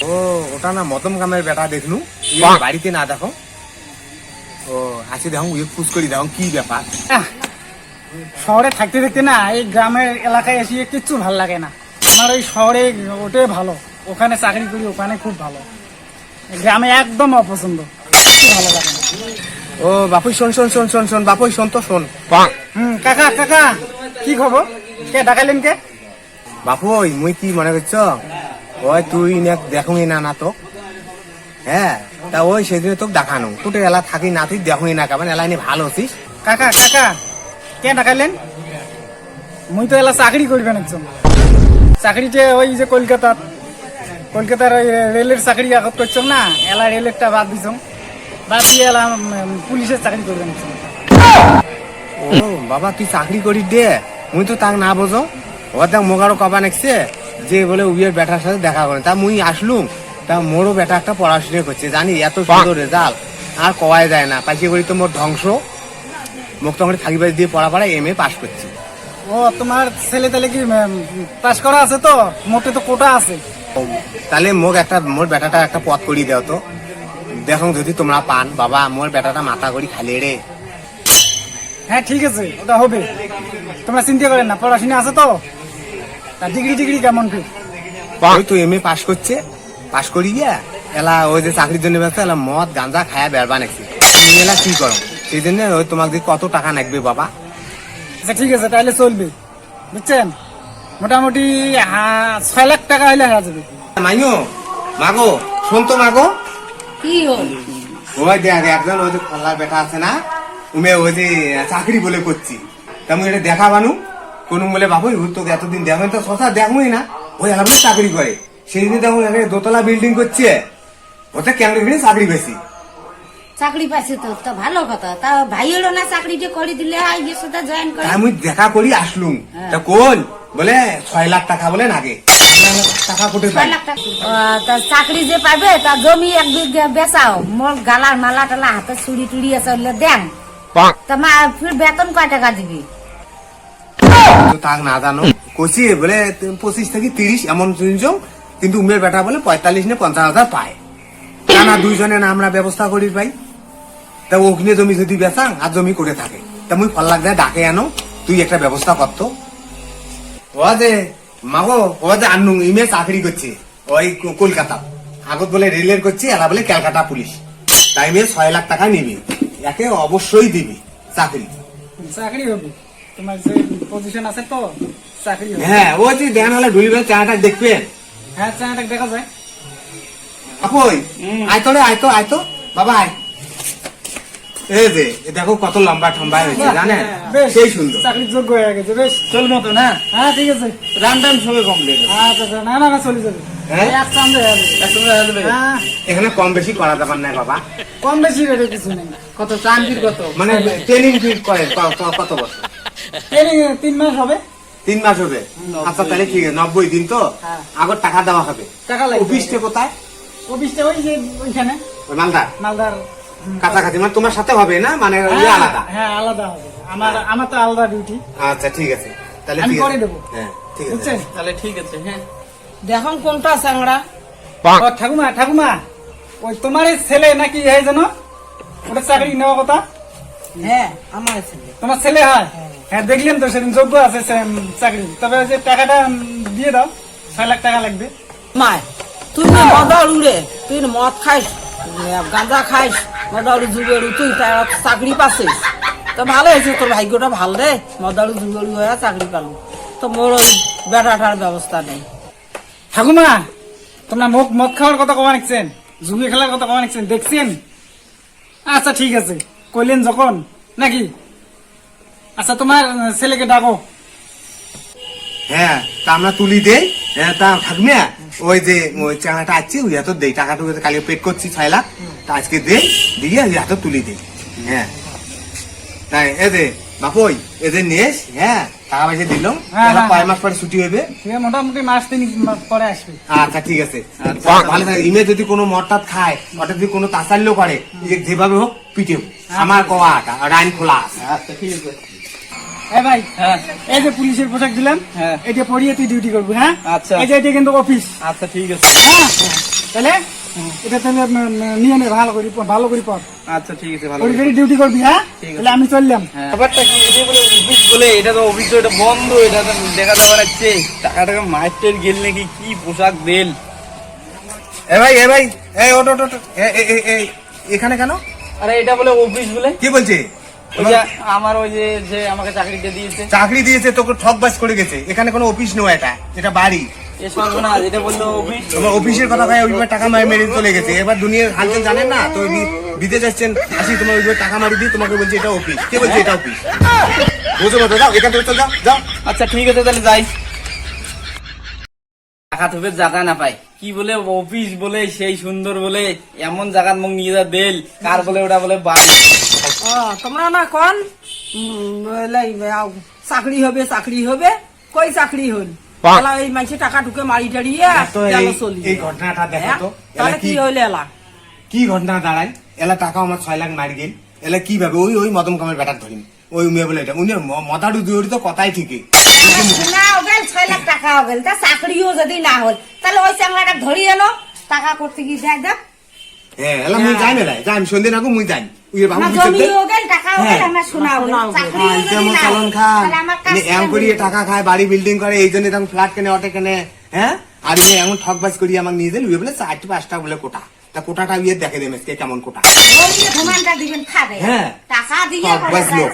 ও ওটা না মতম কামের বেটা দেখলু বাড়িতে না দেখো। ও আসি দেখো ফুস করি দেখো কি ব্যাপার। শহরে থাকতে থাকতে না এই গ্রামের এলাকায় এসে কিচ্ছু ভাল লাগে না। আমার এই শহরে ওটাই ভালো, ওখানে চাকরি করি ওখানে খুব ভালো, গ্রামে একদম অপছন্দ, কিচ্ছু ভালো লাগে না। ও বাপুই শোন শোন শোন শোন শোন বাপুই শোন তো শোন। কাকা কাকা কি খবর, কে ডাকাইলেন কে? বাপুই মুই কি মনে করছ ওই তুই দেখুই না না তো। হ্যাঁ তা ওই সেদিনে তোকে দেখানো তোর এলা থাকি না তুই দেখুই না কেমন এলাই নিয়ে ভালো আছিস। কাকা কাকা কে ডাকাইলেন? মুই তো এলা চাকরি করবেন একজন, চাকরিতে ওই যে কলকাতার ওই রেলের চাকরি আগত করছো না, এলা রেলেরটা বাদ দিছ, বাদ দিয়ে এলা পুলিশের চাকরি করবেন একজন। ও বাবা তুই চাকরি করি দে, মুই তো তাক না বোঝো। ও দেখ মোগারও কবা নেকছে যে বলে উইয়ের বেটার সাথে দেখা করেন, তা মুই আসলুম তা মোরও বেটা একটা পড়াশোনা করছে জানি এত সুন্দর রেজাল্ট আর কওয়াই যায় না। পাইছে করি তো মোর ধ্বংস মুক্ত করে থাকি বাড়ি দিয়ে পড়া MA পাস করছি। ও তোমার ছেলে তাহলে কি পাস করা আছে? তো মোটে তো কোটা আছে। তাহলে মোর বেটাটা একটা পথ করিয়ে দেও তো, দেখো যদি তোমরা পান। বাবা মোর বেটাটা মাথা করি খালি রে। হ্যাঁ ঠিক আছে, ওটা হবে, তোমরা চিন্তা করেন না। পড়াশোনা আছে তো, ডিগ্রি কেমন কি? ওই তো MA পাস করছে, পাস করি গিয়া এলা ওই যে চাকরির জন্য ব্যস্ত এলা মদ গাঁজা খায়া বেড়বা নাকি তুমি এলা কি করো সেই জন্য ওই তোমাকে কত টাকা লাগবে বাবা। আচ্ছা ঠিক আছে তাহলে চলবে, বুঝছেন? মোটামুটি 6 লাখ টাকা হলে হয়ে যাবে। মাইও মাগো শোন তো মাগো, কি হল? ওই দেখ একজন ওই যে খল্লার বেটা আছে না, উমে ওই যে চাকরি বলে করছি, তেমন এটা দেখা বানু কোন বলে বাবু তোকে এতদিন দেখেন তো শশা দেখুই না, ওই এলাকা চাকরি করে সেই দিন দেখুন দোতলা বিল্ডিং করছে, ওটা কেমন চাকরি বেশি চাকরি পাইছে তো, তা ভালো কথা। তা ভাই হলো না চাকরিটা করে দিলে আইয়ের সাথে জয়েন করে। আমি দেখা করি আসলুম, তা কোন বলে 6 লাখ টাকা বলে নাগে টাকা কোটে 6 লাখ টাকা। তা চাকরি যে পাবে তা জমি 1 বিঘা বেচাও, মোর গালার মালা টালা হাতে চুড়ি টুড়ি আছে দেন, তা ফির বেতন কয় টাকা দিবি? তাক না জানো কচি বলে 25 থেকে 30 এমন শুনছো, কিন্তু উমের বেটা বলে 45 না 50,000 পায়। না দুইজনে না আমরা ব্যবস্থা করি ভাই, তা ওখানে জমি যদি বেচাং আর জমি করে থাকে তা মুই ফল লাগ যায় ডাকে আনো তুই একটা ব্যবস্থা করতো। ও যে মাগো ও যে আনু ইমে চাকরি করছে ওই কলকাতা, আগত বলে রেলের করছে, এলা বলে ক্যালকাটা পুলিশ, তাই মেয়ে 6 লাখ টাকা নিবি, একে অবশ্যই দিবি চাকরি। চাকরি হবে, তোমার যে পজিশন আছে তো চাকরি হবে। হ্যাঁ ও যে দেন হলে ঢুলি বেলা চাটা দেখবেন। হ্যাঁ চাটা দেখা যায়। আপই আয়তো রে আয়তো বাবা আয়। এই যে দেখো কত লম্বা ঠম্বা হয়েছে জানেন, সেই সুন্দর চাকরির যোগ্য হয়ে গেছে, বেশ চলবো তো না। হ্যাঁ ঠিক আছে, রান টান সবে কমপ্লিট। আচ্ছা না চলে যাবে, হ্যাঁ এক চান্দে হয়ে যাবে। হ্যাঁ এখানে কম বেশি করা যাবার না বাবা, কম বেশি রেটে কিছু নেই। কত চান্দির কত মানে ট্রেনিং ফিট করে কত বছর? ট্রেনিং 3 মাস হবে। 3 মাস হবে। আচ্ছা তাহলে ঠিক আছে 90 দিন তো আগর টাকা দেওয়া হবে। টাকা লাগবে। অফিসটা কোথায়? অফিসটা ওই যে ওইখানে ওই মালদার মালদার কাছাকাছি, মানে তোমার সাথে হবে না মানে আলাদা? হ্যাঁ আলাদা হবে, আমার তো আলাদা ডিউটি। আচ্ছা ঠিক আছে তাহলে আমি ঠিক করে আছে। দেবো। হ্যাঁ ঠিক আছে বুঝছেন? তাহলে ঠিক আছে। হ্যাঁ দেখুন কোনটা চাংড়া। ও ঠাকুমা ওই তোমার ছেলে নাকি এই জানো ওটা চাকরি নেওয়া কথা? হ্যাঁ আমার ছেলে। তোমার ছেলে হয়? হ্যাঁ দেখলেন তো সেদিন যোগ্য আছে চাকরি, তবে ওই যে টাকাটা দিয়ে দাও, 6 লাখ টাকা লাগবে। মায় তুই মদার উড়ে, তুই মদ খাইস গাঁজা খাইস মদারু যুগেরু, তুই চাকরি পাচ্ছিস তো ভালো হয়েছে, তোর ভাগ্যটা ভালো রে, মদারু যুগেরু হয়ে চাকরি পালো। তো মোর ওই বেটাটার ব্যবস্থা নেই। ঠাকুমা তোমরা মদ খাওয়ার কথা কমা নিচ্ছেন, জুগি খেলার কথা কমা নিচ্ছেন দেখছেন? আচ্ছা ঠিক আছে কইলেন যখন নাকি। আচ্ছা তোমার ছেলেকে ডাকো। হ্যাঁ তা আমরা তুলি দেই। হ্যাঁ তা থাকবে ওই যে ওই চানাটা আছে ওই হাতে দেই, টাকাটুকু কালি পেড করছি 6 লাখ, তা আজকে দেই দিয়ে ওই হাতে তুলি দেই। হ্যাঁ তাই এ যে বাপই এদের নিয়ে হ্যাঁ টাকা পয়সা দিলাম, কয় মাস পরে ছুটি হবে? মোটামুটি মাস 3 পরে আসবে। আচ্ছা ঠিক আছে ভালো থাকে। ইমে যদি কোনো মদটাত খায় ওটা যদি কোনো তাসাল্য করে যেভাবে হোক পিটে আমার কোয়া রাইন খোলা আছে। আচ্ছা ঠিক আছে। ভাই হ্যাঁ এই যে পুলিশের পোশাক দিলাম, হ্যাঁ এটা পরিয়ে তুই ডিউটি করবি। হ্যাঁ আচ্ছা এই যে এটা কিন্তু অফিস। আচ্ছা ঠিক আছে। হ্যাঁ তাহলে এটা তাহলে নিয়ে নে ভালো করে পড় আচ্ছা ঠিক আছে ভালো ওই ডিউটি করবি, হ্যাঁ? ঠিক আছে। তাহলে আমি চললাম। ব্যাপারটা কি এটা বলে অফিস বলে, এটা তো অফিস তো এটা বন্ধ, এটা তো দেখা যাওয়া যাচ্ছে টাকা টাকা মাস্টার গেল নাকি কি পোশাক দেল। এ ভাই এই ওট ওট ওট। এখানে কেন? আরে এটা বলে অফিস বলে, কি বলছে? ওই যে আমার ওই যে যে আমাকে চাকরিটা দিয়েছে চাকরি দিয়েছে তোকে ঠকবাজ করে গেছে। এখানে কোনো অফিস নয়, এটা বাড়ি। এ সর্বনা, এটা বললো অফিস। তোমার অফিসের কথা ভাই, ওইভাবে টাকা মেরে চলে গেছে। এবার দুনিয়ার হালচাল জানেন না তো, দিতে যাচ্ছেন আসি, তোমার ওইভাবে টাকা মারি দিয়ে তোমাকে বলছে এটা অফিস। কে বলছে এটা অফিস? বুঝো মতো যাও এখান থেকে, চল যাও যাও। আচ্ছা ঠিক আছে তাহলে যাই। টাকা থুপে জায়গা না পাই, কি বলে অফিস বলে সেই সুন্দর বলে, এমন জায়গার মুখ নিয়ে যা দেল, কার বলে ওটা বলে বাড়ি। তোমরা না কন চাকরি হবে কই চাকরি হল এলা এই মাইসে টাকা ঢুকে মারি টাড়িয়ে তো গেল চলি এই ঘটনাটা দেখো তো, তাহলে এলা কি হইলে এলা কি ঘটনা দাঁড়ায়? এলা টাকা আমার 6 লাখ মারি গেল। এলা কি ভাবে ওই মদম কামের বেটার ধরিম, ওই মেয়ে বলে এটা উনি মতাড়ু দুড়ি তো কথাই ঠিকই। না ওগেল 6 লাখ টাকা ওগেল, তা চাকরিও যদি না হল তাহলে ওই চাংলাটা ধরি এলো টাকা করতে কি দেখ দেখ হ্যাঁ এলা মুই যাই না লাই, যাই আমি সন্ধ্যে নাকু মুই যাই উই বাবু না, কি জমি চলতে ওগেল টাকা ওগেল আমরা শোনা ওগেল, চাকরি যদি না হল তাহলে আমার কাজ এম করিয়ে টাকা খায়, বাড়ি বিল্ডিং করে, এই জন্য তখন ফ্ল্যাট কেনে অটে কেনে, হ্যাঁ? আর ইয়ে এমন ঠকবাজ করিয়ে আমাকে নিয়ে দিল, উই বলে 4-5টা বলে কোটা, তা কোটাটা ইয়ে দেখে দেবে কেমন কোটা। ওই যে ঘুমানটা দিবেন খাবে, হ্যাঁ। টাকা দিয়ে ঠকবাজ লোক।